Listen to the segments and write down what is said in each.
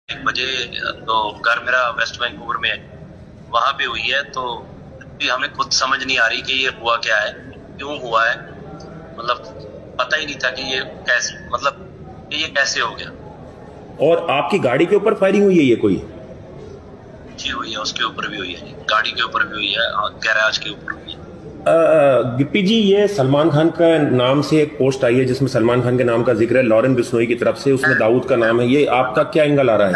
1 बजे तो घर मेरा वेस्ट वैंकूवर में है, वहां पे हुई है। तो भी हमें खुद समझ नहीं आ रही कि ये हुआ क्या है, क्यों हुआ है। मतलब पता ही नहीं था कि ये कैसे, मतलब कि ये कैसे हो गया। और आपकी गाड़ी के ऊपर फायरिंग हुई है ये कोई? जी हुई है, उसके ऊपर भी हुई है, गाड़ी के ऊपर भी हुई है, गैराज के ऊपर हुई है। गिप्पी जी, ये सलमान खान का नाम से एक पोस्ट आई है जिसमें सलमान खान के नाम का जिक्र है लॉरेन बिश्नोई की तरफ से, उसमें दाऊद का नाम है। ये आपका क्या एंगल आ रहा है?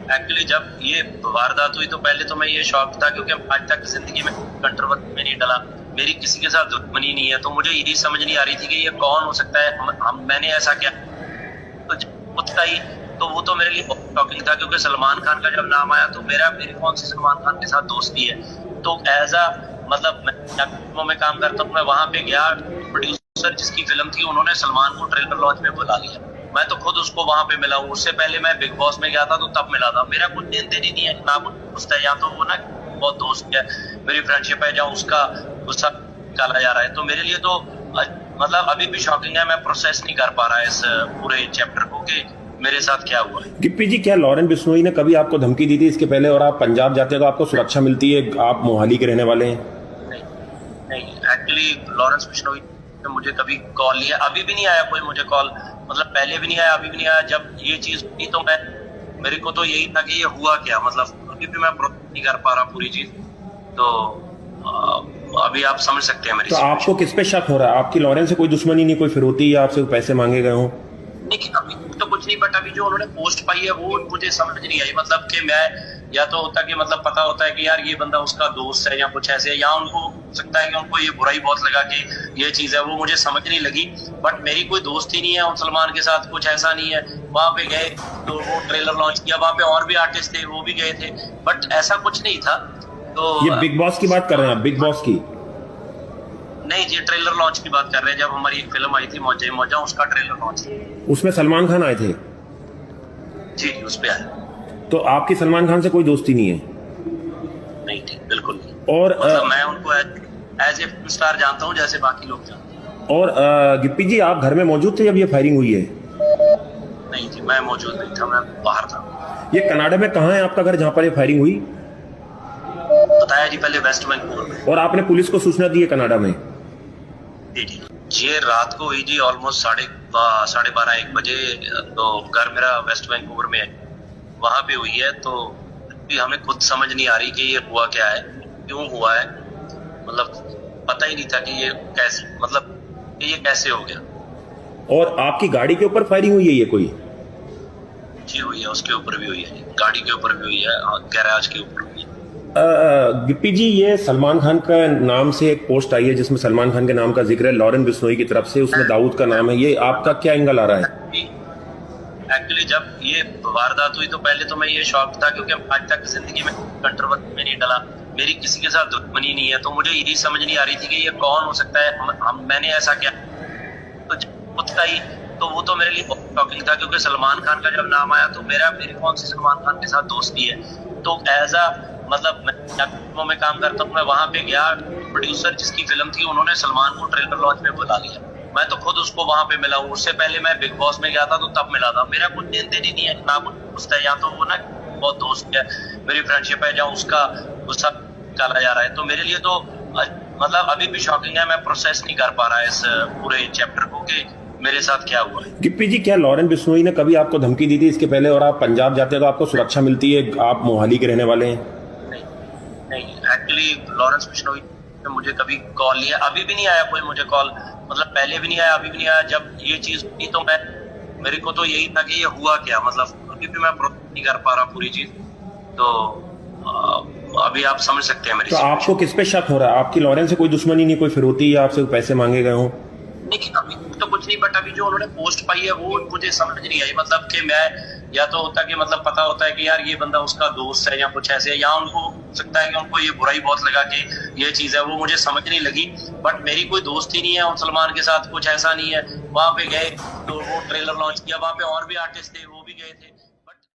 एक्चुअली जब ये वारदात हुई तो पहले तो मैं ये शॉक था, क्योंकि आज तक जिंदगी में कंट्रोवर्सी में नहीं डला, मेरी किसी के साथ दुश्मनी नहीं है। तो मुझे यही समझ नहीं आ रही थी कि ये कौन हो सकता है, मैंने ऐसा क्या। तो जब पूछता ही तो वो तो मेरे लिए बहुत शॉकिंग था, क्योंकि सलमान खान का जब नाम आया तो मेरी कौन सी सलमान खान के साथ दोस्ती है। तो एज अ मतलब मैं फिल्मों में काम करता हूँ, मैं वहां पे गया, प्रोड्यूसर जिसकी फिल्म थी उन्होंने सलमान को ट्रेलर लॉन्च में बुला लिया। मैं तो खुद उसको वहां पे मिला हूँ, उससे पहले मैं बिग बॉस में गया था तो तब मिला था। मेरा कुछ लेन देन ही नहीं है, ना कुछ पूछता है, या तो वो ना बहुत दोस्त है, मेरी फ्रेंडशिप है, जहाँ उसका गुस्सा निकाला जा रहा है। तो मेरे लिए तो मतलब अभी भी शॉकिंग है, मैं प्रोसेस नहीं कर पा रहा है इस पूरे चैप्टर को कि मेरे साथ क्या हुआ है। गिप्पी जी, क्या लॉरेन बिश्नोई ने कभी आपको धमकी दी थी इसके पहले? और आप पंजाब जाते हैं तो आपको सुरक्षा मिलती है, आप मोहाली के रहने वाले हैं। नहीं, एक्चुअली लॉरेंस बिश्नोई ने मुझे कभी कॉल नहीं है, अभी भी नहीं आया कोई मुझे कॉल, मतलब पहले भी नहीं आया, अभी भी नहीं आया। जब ये चीज हुई तो मेरे को तो यही था कि ये हुआ क्या, मतलब अभी भी मैं प्रोसेस नहीं कर पा रहा पूरी चीज। तो अभी आप समझ सकते हैं मेरी। तो आपको किस पे शक हो रहा है? आपकी लॉरेन से कोई दुश्मनी नहीं, कोई फिरौती या आपसे पैसे मांगे गए हों? नहीं, अभी तो कुछ नहीं, बट अभी जो उन्होंने पोस्ट पाई है वो मुझे समझ नहीं आई। मतलब कि मैं, या तो होता कि मतलब पता होता है कि यार ये बंदा उसका दोस्त है या कुछ ऐसे, या उनको हो सकता है कि उनको ये बुराई बहुत लगा कि ये चीज है, वो मुझे समझ नहीं लगी। बट मेरी कोई दोस्ती नहीं है उन सलमान के साथ, कुछ ऐसा नहीं है। वहां पे गए तो वो ट्रेलर लॉन्च किया, वहां पे और भी आर्टिस्ट थे, वो भी गए थे, बट ऐसा कुछ नहीं था। तो ये बिग बॉस की बात कर रहे हैं आप? बिग बॉस की नहीं जी, ट्रेलर लॉन्च की बात कर रहे हैं। जब हमारी एक फिल्म आई थी मौजा मौजा, उसका ट्रेलर लॉन्च, उसमें सलमान खान आए थे? जी उस पे आया। तो आपकी सलमान खान से कोई दोस्ती नहीं है? नहीं थी, बिल्कुल नहीं। और मतलब मैं उनको एज ए स्टार जानता हूँ जैसे बाकी लोग जानते हैं। और गिप्पी जी, आप घर में मौजूद थे जब ये फायरिंग हुई है? नहीं जी, मैं मौजूद नहीं था, मैं बाहर था। ये कनाडा में कहाँ है आपका घर जहाँ पर ये फायरिंग हुई? बताया जी पहले, वेस्ट वैंकूवर में। और आपने पुलिस को सूचना दी है कनाडा में? जी, ये रात को हुई जी, ऑलमोस्ट 12:30-1 बजे। तो घर मेरा वेस्ट वैंकूवर में है, वहां पे हुई है। तो भी हमें खुद समझ नहीं आ रही कि ये हुआ क्या है, क्यों हुआ है। मतलब पता ही नहीं था कि ये कैसे, मतलब कि ये कैसे हो गया। और आपकी गाड़ी के ऊपर फायरिंग हुई है ये कोई? जी हुई है, उसके ऊपर भी हुई है, गाड़ी के ऊपर भी हुई है, गैराज के ऊपर हुई है। गिप्पी जी, ये सलमान खान का नाम से एक पोस्ट आई है जिसमें सलमान खान के नाम का जिक्र है लॉरेन बिश्नोई की तरफ से, उसमें दाऊद का नाम है। ये आपका क्या एंगल आ रहा है? एक्चुअली जब ये वारदात हुई तो पहले तो मैं ये शॉक था, क्योंकि आज तक जिंदगी में कंट्रोवर्सी में नहीं डला, मेरी किसी के साथ दुश्मनी नहीं है। तो मुझे यही समझ नहीं आ रही थी कि ये कौन हो सकता है, मैंने ऐसा क्या। तो जब पूछता ही तो वो तो मेरे लिए बहुत शॉकिंग था, क्योंकि सलमान खान का जब नाम आया तो मेरी कौन सी सलमान खान के साथ दोस्ती है। तो एज अ मतलब मैं फिल्मों में काम करता हूँ, मैं वहां पे गया, प्रोड्यूसर जिसकी फिल्म थी उन्होंने सलमान को ट्रेलर लॉन्च में बुला लिया। मैं तो खुद उसको वहां पे मिला हूँ, उससे पहले मैं बिग बॉस में गया था तो तब मिला था। मेरा कुछ लेन देन ही नहीं है, ना कुछ पूछता है, या तो वो ना बहुत दोस्त है, मेरी फ्रेंडशिप है, जहाँ उसका गुस्सा निकाला जा रहा है। तो मेरे लिए तो मतलब अभी भी शॉकिंग है, मैं प्रोसेस नहीं कर पा रहा है इस पूरे चैप्टर को कि मेरे साथ क्या हुआ है। गिप्पी जी, क्या लॉरेन बिश्नोई ने कभी आपको धमकी दी थी इसके पहले? और आप पंजाब जाते हैं तो आपको सुरक्षा मिलती है, आप मोहाली के रहने वाले हैं। नहीं, एक्चुअली लॉरेंस बिश्नोई ने मुझे कभी कॉल नहीं है, अभी भी नहीं आया कोई मुझे कॉल, मतलब पहले भी नहीं आया, अभी भी नहीं आया। जब ये चीज हुई तो मेरे को तो यही था कि ये हुआ क्या, मतलब अभी भी मैं प्रोसेस नहीं कर पा रहा पूरी चीज। तो अभी आप समझ सकते हैं मेरी। तो आपको किस पे शक हो रहा है? आपकी लॉरेन से कोई दुश्मनी नहीं, कोई फिरौती या आपसे पैसे मांगे गए हों? नहीं, अभी तो कुछ नहीं, बट अभी जो उन्होंने पोस्ट पाई है वो मुझे समझ नहीं आई। मतलब कि मैं, या तो होता कि मतलब पता होता है कि यार ये बंदा उसका दोस्त है या कुछ ऐसे, या उनको हो सकता है कि उनको ये बुराई बहुत लगा कि ये चीज है, वो मुझे समझ नहीं लगी। बट मेरी कोई दोस्ती नहीं है उन सलमान के साथ, कुछ ऐसा नहीं है। वहां पे गए तो वो ट्रेलर लॉन्च किया, वहां पे और भी आर्टिस्ट थे, वो भी गए थे।